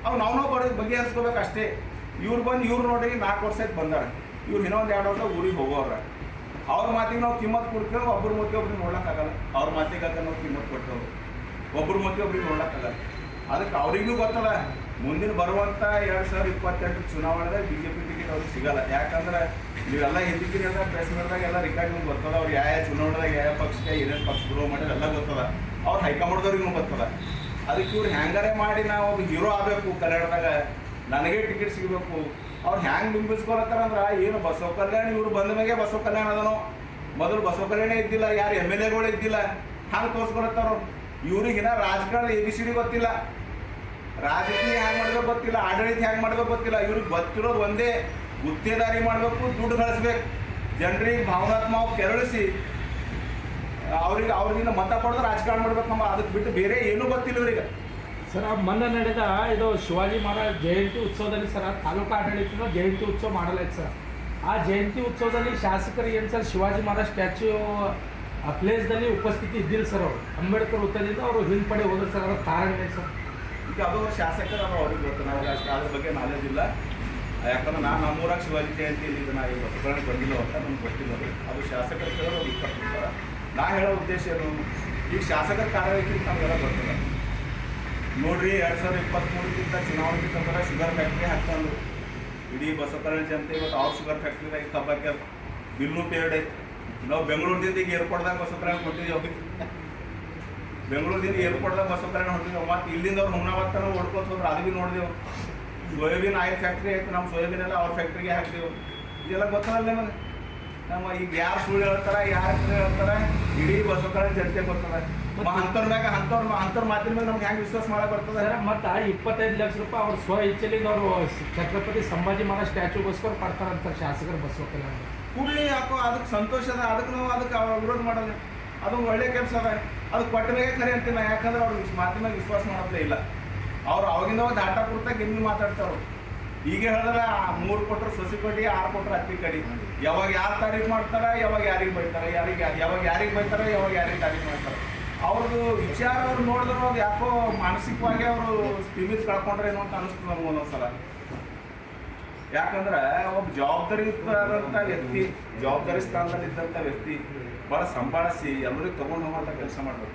ಅವು ನಾವು ಬಗೆಹರಿಸ್ಕೋಬೇಕು ಅಷ್ಟೇ. ಇವ್ರು ಬಂದು ಇವ್ರು ನೋಡ್ರಿ 4 ವರ್ಷ ಆಯ್ತು ಬಂದಾರ. ಇವ್ರು ಇನ್ನೊಂದು 2 ವರ್ಷ ಊರಿಗೆ ಹೋಗೋರ. ಅವ್ರ ಮಾತಿಗೆ ನಾವು ಕಿಮ್ಮತ್ತು ಕೊಡ್ತೇವೆ, ಒಬ್ಬರ ಮತಿ ಒಬ್ರಿಗೆ ನೋಡ್ಲಿಕ್ಕಾಗಲ್ಲ. ಅವ್ರ ಮಾತಿಗಾಕ ನಾವು ಕಿಮ್ಮತ್ತು ಕೊಡ್ತೇವೆ, ಒಬ್ಬರ ಮತಿ ಒಬ್ರಿಗೆ ನೋಡ್ಲಿಕ್ಕಾಗಲ್ಲ. ಅದಕ್ಕೆ ಅವ್ರಿಗೂ ಗೊತ್ತಲ್ಲ, ಮುಂದಿನ ಬರುವಂಥ 2028 ಚುನಾವಣೆದಾಗ BJP ಟಿಕೆಟ್ ಅವ್ರಿಗೆ ಸಿಗಲ್ಲ. ಯಾಕಂದ್ರೆ ನೀವೆಲ್ಲ ಹಿಂದಿನ ಪ್ರೆಸ್ ಮೀಟ್ದಾಗ ಎಲ್ಲ ರೆಕಾರ್ಡ್ ನಿಮ್ಗೆ ಗೊತ್ತದ. ಅವ್ರು ಯಾವ ಚುನಾವಣೆದಾಗ ಯಾವ ಪಕ್ಷಕ್ಕೆ ಏನೇನು ಪಕ್ಷ ವಿರೋಧ ಮಾಡಿದ್ರೆ ಎಲ್ಲ ಗೊತ್ತದ. ಅವ್ರು ಹೈಕಮಾಂಡ್ದವ್ರಿಗೂ ಗೊತ್ತದ. ಅದಕ್ಕೆ ಇವ್ರು ಹ್ಯಾಂಗಾರೆ ಮಾಡಿ ನಾವು ಒಬ್ಬ ಹೀರೋ ಆಗಬೇಕು ಕನ್ನಡದಾಗ, ನನಗೆ ಟಿಕೆಟ್ ಸಿಗಬೇಕು. ಅವ್ರು ಹ್ಯಾಂಗೆ ಬಿಂಬಿಸ್ಕೊಳತ್ತಾರ ಅಂದ್ರೆ, ಏನು ಬಸವ ಕಲ್ಯಾಣ ಇವ್ರು ಬಂದ ಮೇಲೆ ಬಸವ ಕಲ್ಯಾಣ ಅದನೋ, ಮೊದಲು ಬಸವ ಕಲ್ಯಾಣ ಇದ್ದಿಲ್ಲ, ಯಾರು MLAಗಳು ಇದ್ದಿಲ್ಲ, ಹಂಗೆ ತೋರಿಸ್ಕೊಳತ್ತಾರ. ಇವ್ರಿಗಿನ ರಾಜಕಾರಣ ABCD ಗೊತ್ತಿಲ್ಲ, ರಾಜಕೀಯ ಹ್ಯಾಂಗೆ ಮಾಡ್ಬೇಕು ಗೊತ್ತಿಲ್ಲ, ಆಡಳಿತ ಹ್ಯಾಂಗೆ ಮಾಡ್ಬೇಕು ಗೊತ್ತಿಲ್ಲ. ಇವ್ರಿಗೆ ಗೊತ್ತಿರೋದು ಒಂದೇ, ಗುತ್ತೇದಾರಿ ಮಾಡಬೇಕು, ದುಡ್ಡು ಗಳಿಸ್ಬೇಕು, ಜನರಿಗೆ ಭಾವನಾತ್ಮಕ ಕೆರಳಿಸಿ ಅವ್ರಿಗಿಂದ ಮತ ಪಡೆದು ರಾಜಕಾರಣ ಮಾಡ್ಬೇಕು. ನಮ್ಮ ಅದಕ್ಕೆ ಬಿಟ್ಟು ಬೇರೆ ಏನೂ ಗೊತ್ತಿಲ್ಲ ಇವ್ರಿಗೆ. ಸರ್, ಮೊನ್ನೆ ನಡೆದ ಇದು ಶಿವಾಜಿ ಮಹಾರಾಜ್ ಜಯಂತಿ ಉತ್ಸವದಲ್ಲಿ ಸರ್, ತಾಲೂಕು ಆಡಳಿತ ಜಯಂತಿ ಉತ್ಸವ ಮಾಡಲಾಯ್ತು ಸರ್. ಆ ಜಯಂತಿ ಉತ್ಸವದಲ್ಲಿ ಶಾಸಕರು ಏನು ಸರ್, ಶಿವಾಜಿ ಮಹಾರಾಜ್ ಸ್ಟ್ಯಾಚ್ಯೂ ಪ್ಲೇಸ್ದಲ್ಲಿ ಉಪಸ್ಥಿತಿ ಇದ್ದಿಲ್ಲ ಸರ್. ಅವರು ಅಂಬೇಡ್ಕರ್ ವೃತ್ತದಿಂದ ಅವರು ಹಿಂಪಡೆ ಹೋದ್ರು ಸರ್. ಅದರ ಕಾರಣ ಏನು ಸರ್? ಈಗ ಅದು ಶಾಸಕರು ಅವ್ರಿಗೆ ಗೊತ್ತು, ನನಗೆ ಅಷ್ಟು ಅದ್ರ ಬಗ್ಗೆ ನಾಲೆಜ್ ಇಲ್ಲ. ಯಾಕಂದ್ರೆ ನಾನು ನಮ್ಮೂರಾಗ ಶಿವಾಜಿ ಜಯಂತಿ ಇಲ್ಲಿದ್ದು, ನಾ ಈಗ ಬಸವಕಲ್ಯಾಣ ಬಂದಿಲ್ಲ ಅಂತ ನಮ್ಗೆ ಗೊತ್ತಿಲ್ಲ. ಅದು ಶಾಸಕರು ಕೇಳೋರು ಇಟ್ಕೊಳ್ತಾರೆ. ನಾ ಹೇಳೋ ಉದ್ದೇಶ ಏನು, ಈಗ ಶಾಸಕರ ಕಾರ್ಯವೈಖರಿ ನಮಗೆಲ್ಲ ಗೊತ್ತಿಲ್ಲ. ನೋಡ್ರಿ, 2023ಕ್ಕಿಂತ ಚುನಾವಣೆಗಿಂತ ಶುಗರ್ ಫ್ಯಾಕ್ಟ್ರಿ ಹಾಕ್ತಂದು ಇಡೀ ಬಸವ ಕಲ್ಯಾಣ ಜನತೆ ಇವತ್ತು ಅವ್ರ ಶುಗರ್ ಫ್ಯಾಕ್ಟ್ರಿದಾಗ ಕಬ್ಬು ಹಾಕ್ಯಾರ. ಬಿಲ್ಲು ಪೇರ್ಡ್ ಐತಿ. ನಾವು ಬೆಂಗಳೂರಿನಿಂದ ಈಗ ಏರ್ಪೋರ್ಟ್ದಾಗ ಬಸವ ಕಲ್ಯಾಣ ಹೊಂಟಿದ್ದೀವಿ. ಬೆಂಗಳೂರಿನಿಂದ ಏರ್ಪೋರ್ಟ್ದಾಗ ಬಸವ ಕಲ್ಯಾಣ ಹೊಂಟಿದ್ದೀವಿ. ಮತ್ತು ಇಲ್ಲಿಂದ ಅವ್ರು ಹುಮ್ನಾಬಾದ್ ತನಕ ಓಡ್ಕೊತ ಹೋದ್ರೆ ಅದು ಭೀ ನೋಡಿದೆವು. ಸೋಯಾಬೀನ್ ಆಯಿಲ್ ಫ್ಯಾಕ್ಟ್ರಿ ಐತೆ, ನಮ್ಮ ಸೋಯಾಬೀನ್ ಎಲ್ಲ ಅವ್ರ ಫ್ಯಾಕ್ಟ್ರಿಗೆ ಹಾಕ್ತೀವಿ. ಇದೆಲ್ಲ ಗೊತ್ತಲ್ಲ ನಿಮಗೆ. ನಮ್ಮ ಈಗ ಯಾರು ಸುಳ್ಳು ಹೇಳ್ತಾರೆ, ಯಾರು ಹೇಳ್ತಾರೆ, ಇಡೀ ಬಸವ ಕಲ್ಯಾಣ ಜನತೆ ಗೊತ್ತದ. ಅಂಥವ್ರ ಮಾತಿನ ಮೇಲೆ ನಮ್ಗೆ ಹೆಂಗೆ ವಿಶ್ವಾಸ ಮಾಡಕ್ಕೆ ಬರ್ತದೆ? ಮತ್ತು 25 ಲಕ್ಷ ರೂಪಾಯಿ ಅವ್ರು ಸ್ವ ಇಚ್ಛೆಲಿಂದ ಅವರು ಛತ್ರಪತಿ ಸಂಭಾಜಿ ಮಹಾರಾಜ್ ಸ್ಟ್ಯಾಚ್ಯೂಗೋಸ್ಕರ ಕೊಡ್ತಾರಂತ ಶಾಸಕರು ಬಸವ ಕಲ್ಯಾಣ. ಕೂಡಲೇ ಯಾಕೋ ಅದಕ್ಕೆ ಸಂತೋಷ ಅದ. ಅದಕ್ಕೆ ನಾವು ಅದಕ್ಕೆ ವಿರೋಧ ಮಾಡೋದು ಅದೊಂದು ಒಳ್ಳೆ ಕೆಲಸ ಅದ. ಅದು ಕೊಟ್ಟ ಮೇಲೆ ಖರೆ ಅಂತೀನಿ. ಯಾಕಂದ್ರೆ ಅವ್ರು ಮಾತಿನ ಮೇಲೆ ವಿಶ್ವಾಸ ಮಾಡೋದೇ ಇಲ್ಲ. ಅವ್ರು ಅವಾಗಿಂದ ಡಾಟಾ ಕೊಡ್ತಾಗ ಎಲ್ಲಿ ಮಾತಾಡ್ತಾವ್ರು. ಈಗ ಹೇಳಿದ್ರೆ 3 ಕೊಟ್ಟರು ಸೊಸಿ ಕಡಿ, 6 ಕೊಟ್ಟರು ಅತ್ತಿ ಕಡಿ. ಯಾವಾಗ ಯಾರು ತಾರೀಫ್ ಮಾಡ್ತಾರೆ, ಯಾವಾಗ ಯಾರಿಗೆ ಬೈತಾರೆ, ಯಾವಾಗ ಯಾರಿಗೆ ಬೈತಾರೆ, ಯಾವಾಗ ಯಾರಿಗೆ ತಾರೀಫ್ ಮಾಡ್ತಾರೆ. ಅವ್ರದ್ದು ವಿಚಾರ ಅವ್ರು ನೋಡಿದ್ರು ಅದು ಯಾಕೋ ಮಾನಸಿಕವಾಗಿ ಅವರು ಸ್ಥಿಮಿತ ಕಳ್ಕೊಂಡ್ರೇನೋ ಅಂತ ಅನಿಸ್ತದೆ ನಮ್ಗೆ ಒಂದೊಂದ್ಸಲ. ಯಾಕಂದ್ರೆ ಒಬ್ಬ ಜವಾಬ್ದಾರಿಯುತವಾದಂಥ ವ್ಯಕ್ತಿ, ಜವಾಬ್ದಾರಿ ಸ್ಥಾನದಲ್ಲಿ ಇದ್ದಂಥ ವ್ಯಕ್ತಿ ಭಾಳ ಸಂಭಾಳಿಸಿ ಎಲ್ಲರಿಗೂ ತೊಗೊಂಡು ಹೋಗುವಂಥ ಕೆಲಸ ಮಾಡಬೇಕು.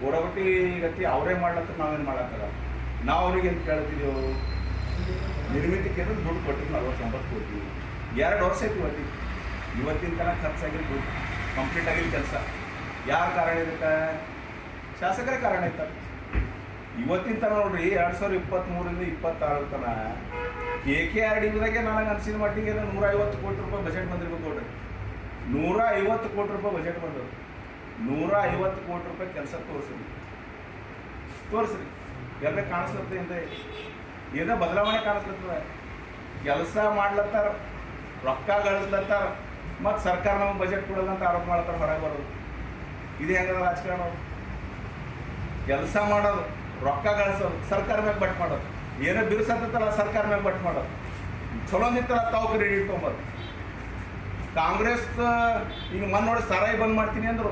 ಗೋರಬಟ್ಟಿ ಗತಿ ಅವರೇ ಮಾಡ್ಲತ್ತ ನಾವೇನು ಮಾಡತ್ತಲ್ಲ. ನಾವು ಅವ್ರಿಗೆ ಏನು ಕೇಳ್ತಿದ್ದೆವು, ನಿರ್ಮಿತಿ ಕೇಳಿದ್ರೆ ದುಡ್ಡು ಕೊಟ್ಟಿದ್ದು 49 ಕೋಟಿ. 2 ವರ್ಷ ಐತಿ ಇವತ್ತಿನ ತನಕ ಖರ್ಚಾಗಿಲ್ಲ, ದುಡ್ಡು ಕಂಪ್ಲೀಟ್ ಆಗಿಲ್ಲ ಕೆಲಸ. ಯಾರ ಕಾರಣ ಇದಕ್ಕೆ? ಶಾಸಕರ ಕಾರಣ ಇರ್ತಾರೆ. ಇವತ್ತಿನ ತನಕ ನೋಡ್ರಿ, 2023ರಿಂದ 26 ತನಕ KKRDBದಾಗೆ ನನಗೆ ಅನಿಸಿದ ಮಟ್ಟಿಗೆ 150 ಕೋಟಿ ರೂಪಾಯಿ ಬಜೆಟ್ ಬಂದಿರ್ಬೇಕು ನೋಡ್ರಿ. 150 ಕೋಟಿ ರೂಪಾಯಿ ಬಜೆಟ್ ಬಂದವು. 150 ಕೋಟಿ ರೂಪಾಯಿ ಕೆಲಸ ತೋರಿಸ್ರಿ ಎಲ್ಲ ಕಾಣಿಸ್ಲತ್ತೆ ಅಂತ ಏನೋ ಬದಲಾವಣೆ ಕಾಣಿಸ್ಲತ್ತದ. ಕೆಲಸ ಮಾಡ್ಲತ್ತಾರ, ರೊಕ್ಕ ಗಳಿಸ್ಲತ್ತಾರ, ಮತ್ತು ಸರ್ಕಾರ ನಮಗೆ ಬಜೆಟ್ ಕೊಡೋದು ಅಂತ ಆರೋಪ ಮಾಡ್ತಾರೆ, ಹೊರಗೆ ಬರೋದು. ಇದು ಹೆಂಗದ ರಾಜಕಾರಣ? ಕೆಲಸ ಮಾಡೋದು, ರೊಕ್ಕ ಗಳಿಸೋದು, ಸರ್ಕಾರ ಮ್ಯಾಗ ಬಟ್ ಮಾಡೋದು, ಏನೋ ಬಿರುಸತ್ತಲ್ಲ ಸರ್ಕಾರ ಮ್ಯಾಗ ಬಟ್ ಮಾಡೋದು, ಚಲೋ ನಿಂತಲ್ಲ ತಾವು ಕ್ರೆಡಿಟ್ ತೊಗೊಂಬರು. ಕಾಂಗ್ರೆಸ್ ಈಗ ಮೊನ್ನೆ ನೋಡಿ ಸಾರಾಯಿ ಬಂದ್ ಮಾಡ್ತೀನಿ ಅಂದರು.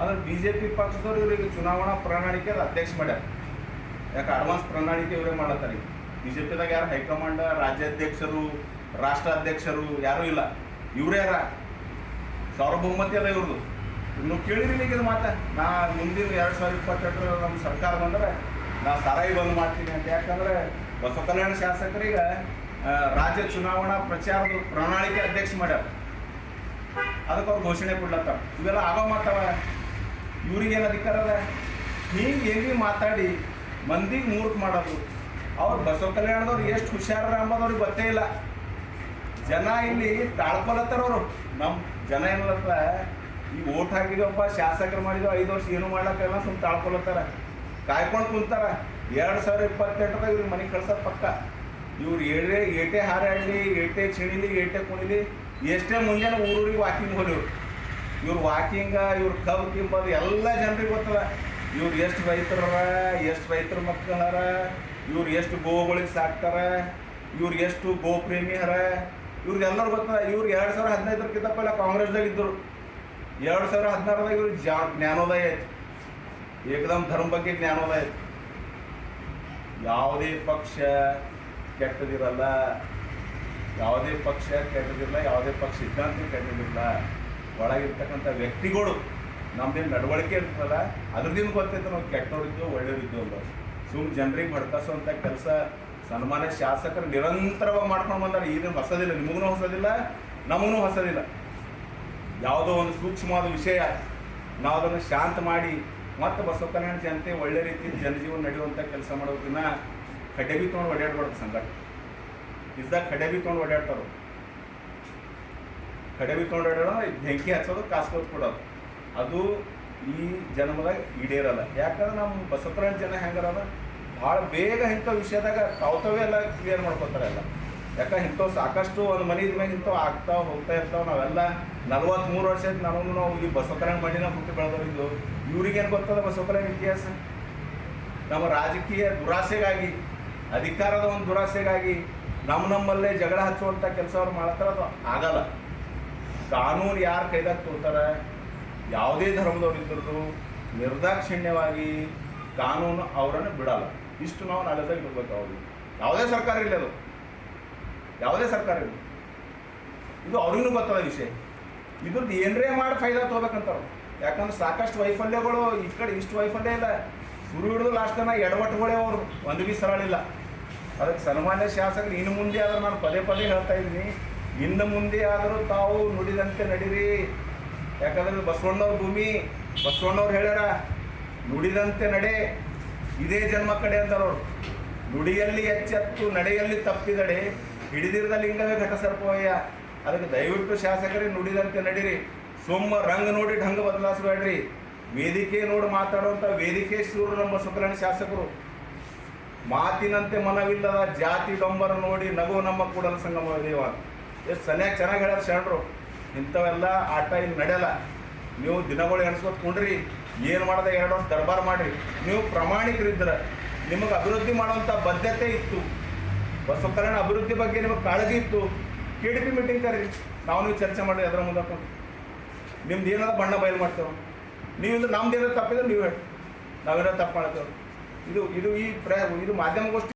ಅದ್ರ BJP ಪಕ್ಷದವ್ರು ಇವರಿಗೆ ಚುನಾವಣಾ ಪ್ರಣಾಳಿಕೆ ಅಧ್ಯಕ್ಷ ಮಾಡ್ಯಾರ. ಯಾಕೆ ಅಡ್ವಾನ್ಸ್ ಪ್ರಣಾಳಿಕೆ ಇವರೇ ಮಾಡತ್ತಾರೆ. BJPದಾಗ ಯಾರು ಹೈಕಮಾಂಡ್, ರಾಜ್ಯಾಧ್ಯಕ್ಷರು, ರಾಷ್ಟ್ರಾಧ್ಯಕ್ಷರು ಯಾರೂ ಇಲ್ಲ, ಇವರೇ ಯಾರ ಸಾರ್ವಭೌಮತಿ ಅದ ಇವ್ರದ್ದು. ಇನ್ನು ಕೇಳಿರಿ ಇದು ಮಾತಾ, ನಾ ಮುಂದಿನ 2028 ನಮ್ಮ ಸರ್ಕಾರ ಬಂದರೆ ನಾ ಸಾರಾಯಿ ಬಂದ್ ಮಾಡ್ತೀನಿ ಅಂತ. ಯಾಕಂದರೆ ಬಸವ ಕಲ್ಯಾಣ ಶಾಸಕರಿಗೆ ರಾಜ್ಯ ಚುನಾವಣಾ ಪ್ರಚಾರದ ಪ್ರಣಾಳಿಕೆ ಅಧ್ಯಕ್ಷ ಮಾಡ್ಯಾರ. ಅದಕ್ಕೆ ಅವ್ರು ಘೋಷಣೆ ಕೊಡ್ಲತ್ತಾರ. ಇವೆಲ್ಲ ಆಗೋ ಮಾತವ. ಇವ್ರಿಗೇನು ಅಧಿಕಾರ ಅದ? ಹಿಂಗೆ ಹೆಂಗೆ ಮಾತಾಡಿ ಮಂದಿಗೆ ಮೂರ್ಖ ಮಾಡೋದು. ಅವ್ರು ಬಸವ ಕಲ್ಯಾಣದವ್ರು ಎಷ್ಟು ಹುಷಾರ ಅಂಬೋದವ್ರಿಗೆ ಗೊತ್ತೇ ಇಲ್ಲ. ಜನ ಇಲ್ಲಿ ತಾಳ್ಕೊಲತ್ತಾರ. ಅವರು ನಮ್ಮ ಜನ ಏನಲ್ಲತ್ತ, ಈಗ ಓಟ್ ಹಾಕಿದವಪ್ಪ, ಶಾಸಕರು ಮಾಡಿದವ 5 ವರ್ಷ ಏನು ಮಾಡ್ಲಕ್ಕೆಲ್ಲ ಸುಮ್ಮನೆ ತಾಳ್ಕೊಲತ್ತಾರ, ಕಾಯ್ಕೊಂಡು ಕುಂತಾರ. 2028ದಾಗ ಇವ್ರಿಗೆ ಮನೆಗೆ ಕಳ್ಸೋದು ಪಕ್ಕ. ಇವ್ರು ಏಟೆ ಹಾರಾಡಲಿ, ಏಟೆ ಚಿಣಿಲಿ, ಏಟೆ ಕುಣಿಲಿ, ಎಷ್ಟೇ ಮುಂಜಾನೆ ಊರೂರಿಗೆ ವಾಕಿಂಗ್ ಹೋಲಿ. ಇವ್ರು ವಾಕಿಂಗ, ಇವ್ರು ಕಬ್ಬು ತಿಂಬೋದು ಎಲ್ಲ ಜನರಿಗೆ ಗೊತ್ತದ. ಇವ್ರು ಎಷ್ಟು ರೈತರರ, ಎಷ್ಟು ರೈತರ ಮಕ್ಕಳರ, ಇವ್ರು ಎಷ್ಟು ಗೋಗಳಿಗೆ ಸಾಕ್ತಾರ, ಇವ್ರು ಎಷ್ಟು ಗೋಪ್ರೇಮಿ ಹರ, ಇವ್ರಿಗೆಲ್ಲರೂ ಗೊತ್ತದ. ಇವ್ರು 2015 ಪೈಲ ಕಾಂಗ್ರೆಸ್ದಾಗ ಇದ್ದರು. 2016ದಾಗ ಇವ್ರಿಗೆ ಜ್ಞಾನೋದಯ ಆಯ್ತು. ಏಕದಮ್ ಧರ್ಮ ಬಗ್ಗೆ ಜ್ಞಾನೋದಯ ಆಯ್ತು. ಯಾವುದೇ ಪಕ್ಷ ಕೆಟ್ಟದಿರಲ್ಲ, ಯಾವುದೇ ಪಕ್ಷ ಕೆಟ್ಟದಿಲ್ಲ, ಯಾವುದೇ ಪಕ್ಷ ಸಿದ್ಧಾಂತ ಕೆಟ್ಟದಿಲ್ಲ. ಒಳಗಿರ್ತಕ್ಕಂಥ ವ್ಯಕ್ತಿಗಳು ನಮ್ದೇನು ನಡವಳಿಕೆ ಇರ್ತದಲ್ಲ, ಅದ್ರದಿಂದ ಗೊತ್ತೈತೆ ನಾವು ಕೆಟ್ಟವರಿದ್ದು ಒಳ್ಳೆಯವರಿದ್ದು ಅಂತ. ಸುಮ್ಮನೆ ಜನರಿಗೆ ಭಡ್ಕಿಸುವಂಥ ಕೆಲಸ ಸನ್ಮಾನ್ಯ ಶಾಸಕರು ನಿರಂತರವಾಗಿ ಮಾಡ್ಕೊಂಡು ಬಂದಾರೆ. ಇದೇನು ಹೊಸದಿಲ್ಲ, ನಿಮಗೂ ಹೊಸದಿಲ್ಲ, ನಮಗೂ ಹೊಸದಿಲ್ಲ. ಯಾವುದೋ ಒಂದು ಸೂಕ್ಷ್ಮವಾದ ವಿಷಯ ನಾವು ಅದನ್ನು ಶಾಂತ ಮಾಡಿ ಮತ್ತು ಬಸವ ಕಲ್ಯಾಣ ಜನತೆ ಒಳ್ಳೆ ರೀತಿಯಲ್ಲಿ ಜನಜೀವನ ನಡೆಯುವಂಥ ಕೆಲಸ ಮಾಡೋದನ್ನ ಕಡೆಬಿ ತೊಗೊಂಡು ಓಡಾಡ್ಬಾರ್ದು. ಸಂಘಟ ಇದ್ದಾಗ ಕಡೆಬಿ ತೊಗೊಂಡು ಓಡಾಡ್ತಾರೆ. ಕಡೆಬಿ ತೊಗೊಂಡು ಓಡಾಡೋದು, ಬೆಂಕಿ ಹಚ್ಚೋದು, ಕಾಸ್ಕೋದು ಕೊಡೋದು, ಅದು ಈ ಜನ್ಮದಾಗ ಈಡೇರಲ್ಲ. ಯಾಕಂದ್ರೆ ನಮ್ಮ ಬಸವ ಕಲ್ಯಾಣ ಜನ ಹೆಂಗಾರದ ಭಾಳ ಬೇಗ ಇಂಥ ವಿಷಯದಾಗ ತಾವೇ ಎಲ್ಲ ಕ್ಲಿಯರ್ ಮಾಡ್ಕೊತಾರೆ ಎಲ್ಲ. ಯಾಕೆ ಇಂಥವು ಸಾಕಷ್ಟು ಒಂದು ಮನೆ ಇದ್ಮೇಲೆ ಇಂಥವು ಆಗ್ತಾವೆ ಹೋಗ್ತಾ ಇರ್ತಾವೆ. ನಾವೆಲ್ಲ 43 ವರ್ಷ ಆಯ್ತು ನಾವು ಈ ಬಸವ ಕಲ್ಯಾಣ ಮಣ್ಣಿನ ಹುಟ್ಟಿ ಬೆಳೆದವರಿದ್ದು. ಇವ್ರಿಗೇನು ಗೊತ್ತದ ಬಸವ ಕಲ್ಯಾಣ ಇತಿಹಾಸ? ನಮ್ಮ ರಾಜಕೀಯ ದುರಾಸೆಗಾಗಿ, ಅಧಿಕಾರದ ಒಂದು ದುರಾಸೆಗಾಗಿ ನಮ್ಮಲ್ಲೇ ಜಗಳ ಹಚ್ಚುವಂಥ ಕೆಲಸ ಅವ್ರು ಮಾಡ್ತಾರೆ. ಅದು ಆಗಲ್ಲ. ಕಾನೂನು ಯಾರು ಕೈದಾಗ ತೋತಾರೆ, ಯಾವುದೇ ಧರ್ಮದವ್ರು ಇದ್ದರೂ ನಿರ್ದಾಕ್ಷಿಣ್ಯವಾಗಿ ಕಾನೂನು ಅವರನ್ನು ಬಿಡಲ್ಲ. ಇಷ್ಟು ನಾವು ನಾಳೆದಾಗ ಇರ್ಬೇಕು. ಅವ್ರಿಗೆ ಯಾವುದೇ ಸರ್ಕಾರ ಇಲ್ಲ, ಅದು ಯಾವುದೇ ಸರ್ಕಾರ ಇಲ್ಲ. ಇದು ಅವ್ರಿಗೂ ಗೊತ್ತದ ವಿಷಯ. ಇದ್ರದ್ದು ಏನರೇ ಮಾಡಿ ಫೈದಾ ತೊಗೋಬೇಕಂತಾರೆ. ಯಾಕಂದ್ರೆ ಸಾಕಷ್ಟು ವೈಫಲ್ಯಗಳು ಈ ಕಡೆ ಇಷ್ಟು ವೈಫಲ್ಯ ಇಲ್ಲ. ಶುರು ಹಿಡಿದು ಲಾಸ್ಟ್ ತನಕ ಎಡವಟ್ಟುಗಳೇ ಅವರು ಒಂದು ಬಿ ಸರಳಿಲ್ಲ. ಅದಕ್ಕೆ ಸನ್ಮಾನ್ಯ ಶಾಸಕರು ಇನ್ನು ಮುಂದೆ ಆದರೂ ನಾನು ಪದೇ ಪದೇ ಹೇಳ್ತಾ ಇದ್ದೀನಿ, ಇನ್ನು ಮುಂದೆ ಆದರೂ ತಾವು ನುಡಿದಂತೆ ನಡೀರಿ. ಯಾಕಂದ್ರೆ ಬಸವಣ್ಣವ್ರ ಭೂಮಿ, ಬಸವಣ್ಣವ್ರು ಹೇಳ್ಯಾರ, ನುಡಿದಂತೆ ನಡೆ ಇದೇ ಜನ್ಮ ಕಡೆ ಅಂತಾರವ್ರು. ನುಡಿಯಲ್ಲಿ ಎಚ್ಚೆತ್ತು ನಡೆಯಲ್ಲಿ ತಪ್ಪಿದಡೆ ಹಿಡಿದಿರದ ಲಿಂಗವೇ ಘಟ ಸರ್ಪವಯ್ಯ. ಅದಕ್ಕೆ ದಯವಿಟ್ಟು ಶಾಸಕರೇ ನುಡಿದಂತೆ ನಡೀರಿ. ಸೊಮ್ಮ ರಂಗ ನೋಡಿ ಢಂಗ ಬದಲಾಯಿಸಬೇಡ್ರಿ. ವೇದಿಕೆ ನೋಡಿ ಮಾತಾಡುವಂಥ ವೇದಿಕೆ ಶೂರು ನಮ್ಮ ಬಸವ ಕಲ್ಯಾಣ ಶಾಸಕರು. ಮಾತಿನಂತೆ ಮನವಿಲ್ಲದ ಜಾತಿ ಡೊಂಬರ ನೋಡಿ ನಗು ನಮ್ಮ ಕೂಡಲ ಸಂಗಮ ದೇವ. ಎಷ್ಟು ಚೆನ್ನಾಗಿ ಹೇಳ್ಯಾರ ಶರಣರು. ಇಂಥವೆಲ್ಲ ಆಟ ಇಲ್ಲಿ ನಡೆಯಲ್ಲ. ನೀವು ದಿನಗಳು ಎಣಿಸ್ಕೊತ ಕುಂಡ್ರಿ, ಏನು ಮಾಡೋದ 2 ವರ್ಷ ದರ್ಬಾರ್ ಮಾಡಿರಿ. ನೀವು ಪ್ರಾಮಾಣಿಕರಿದ್ದರೆ ನಿಮಗೆ ಅಭಿವೃದ್ಧಿ ಮಾಡುವಂಥ ಬದ್ಧತೆ ಇತ್ತು, ಬಸವ ಕಲ್ಯಾಣ ಅಭಿವೃದ್ಧಿ ಬಗ್ಗೆ ನಿಮಗೆ ಕಾಳಜಿ ಇತ್ತು, KDP ಮೀಟಿಂಗ್ ಕರೀರಿ, ನೀವು ಚರ್ಚೆ ಮಾಡಿ. ಅದರ ಮೂಲಕ ನಿಮ್ದು ಏನಾದ್ರು ಬಣ್ಣ ಬಯಲು ಮಾಡ್ತೇವೆ. ನೀವು ನಮ್ದು ಏನಾದ್ರು ತಪ್ಪಿದ್ರೆ ನೀವು ಹೇಳಿ, ನಾವೇನಾದ್ರು ತಪ್ಪು ಮಾಡ್ತೇವೆ. ಇದು ಮಾಧ್ಯಮಗೋಷ್ಠಿ